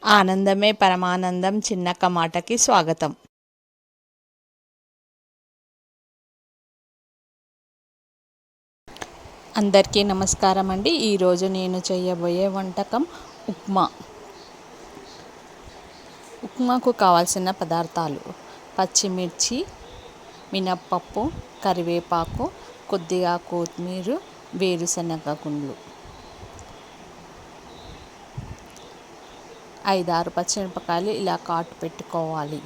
ఆనందమే పరమానందం చిన్నక్క మాటకి స్వాగతం. అందరికీ నమస్కారం అండి. ఈరోజు నేను చేయబోయే వంటకం ఉప్మా. ఉప్మాకు కావాల్సిన పదార్థాలు: పచ్చిమిర్చి, మినప్పప్పు, కరివేపాకు, కొద్దిగా కొత్తిమీర, వేరుశనగ గుండ్లు, 5-6 పచ్చిమిరపకాయలు ఇలా కాటు పెట్టుకోవాలి.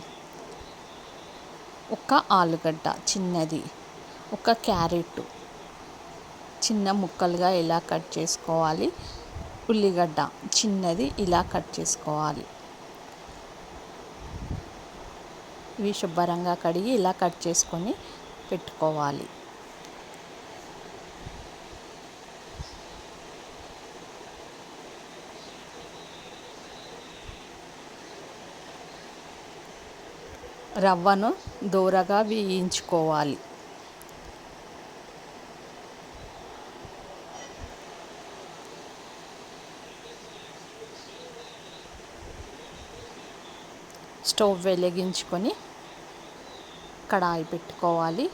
ఒక ఆలుగడ్డ చిన్నది, ఒక క్యారెట్ చిన్న ముక్కలుగా ఇలా కట్ చేసుకోవాలి. ఉల్లిగడ్డ చిన్నది ఇలా కట్ చేసుకోవాలి. ఇవి శుభ్రంగా కడిగి ఇలా కట్ చేసుకొని పెట్టుకోవాలి. రవ్వను దోరగా వేయించుకోవాలి. స్టవ్ వెలిగించుకొని కడాయి పెట్టుకోవాలి.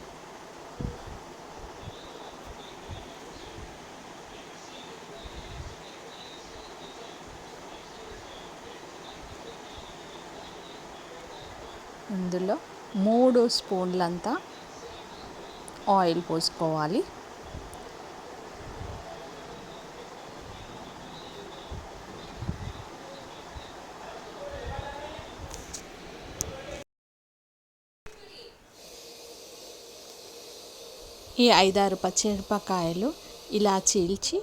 ఇందులో 3 స్పూన్లంతా ఆయిల్ పోసుకోవాలి. ఈ 5-6 పచ్చిమిరపకాయలు ఇలా చీల్చి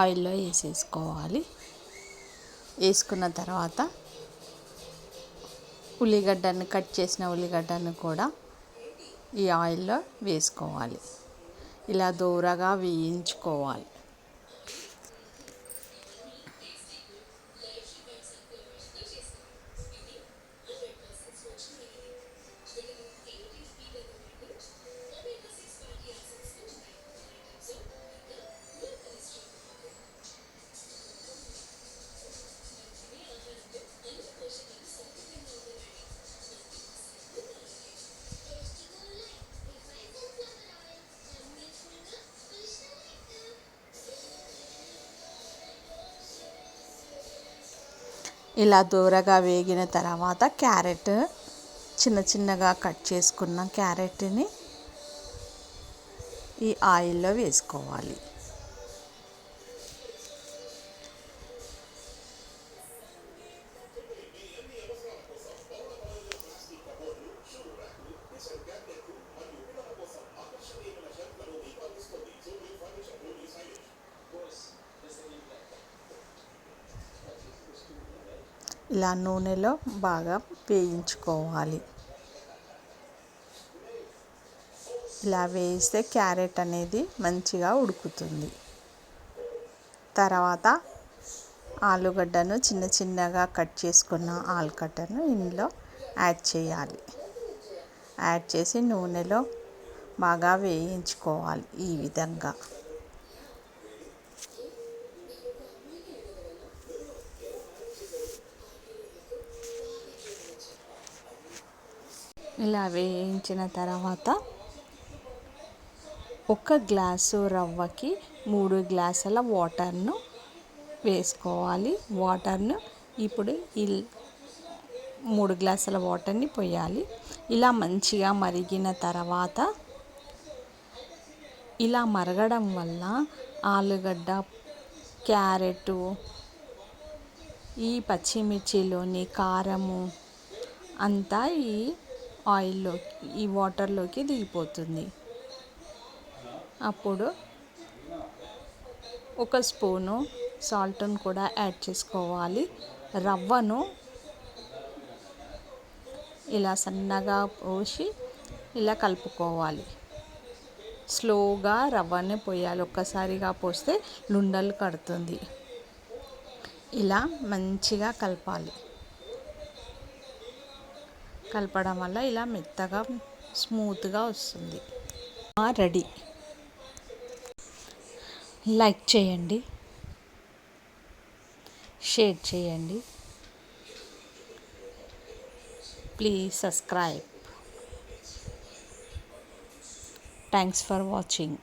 ఆయిల్లో వేసేసుకోవాలి. వేసుకున్న తర్వాత కట్ చేసిన ఉల్లిగడ్డను కూడా ఈ ఆయిల్లో వేసుకోవాలి. ఇలా దోరగా వేయించుకోవాలి. ఇలా దూరగా వేగిన తర్వాత క్యారెట్ చిన్న చిన్నగా కట్ చేసుకున్న క్యారెట్ని ఈ ఆయిల్లో వేసుకోవాలి. ఇలా నూనెలో బాగా వేయించుకోవాలి. ఇలా వేయిస్తే క్యారెట్ అనేది మంచిగా ఉడుకుతుంది. తర్వాత ఆలుగడ్డను చిన్న చిన్నగా కట్ చేసుకున్న ఆలుగడ్డను ఇందులో యాడ్ చేయాలి. యాడ్ చేసి నూనెలో బాగా వేయించుకోవాలి. ఈ విధంగా ఇలా వేయించిన తర్వాత 1 గ్లాసు రవ్వకి 3 గ్లాసుల వాటర్ను వేసుకోవాలి. వాటర్ను ఇప్పుడు 3 గ్లాసుల వాటర్ని పోయాలి. ఇలా మంచిగా మరిగిన తర్వాత ఇలా మరగడం వల్ల ఆలుగడ్డ, క్యారెట్, ఈ పచ్చిమిర్చిలోని కారము అంతా ఈ ఆయిల్లో ఈ వాటర్లోకి దిగిపోతుంది. అప్పుడు 1 స్పూను సాల్ట్ను కూడా యాడ్ చేసుకోవాలి. రవ్వను ఇలా సన్నగా పోసి ఇలా కలుపుకోవాలి. స్లోగా రవ్వని పోయాలి. ఒక్కసారిగా పోస్తే లుండలు కడుతుంది. ఇలా మంచిగా కలపాలి. కలపడం వల్ల ఇలా మెత్తగా స్మూత్గా వస్తుంది. రెడీ. లైక్ చేయండి, షేర్ చేయండి, please subscribe. Thanks for watching.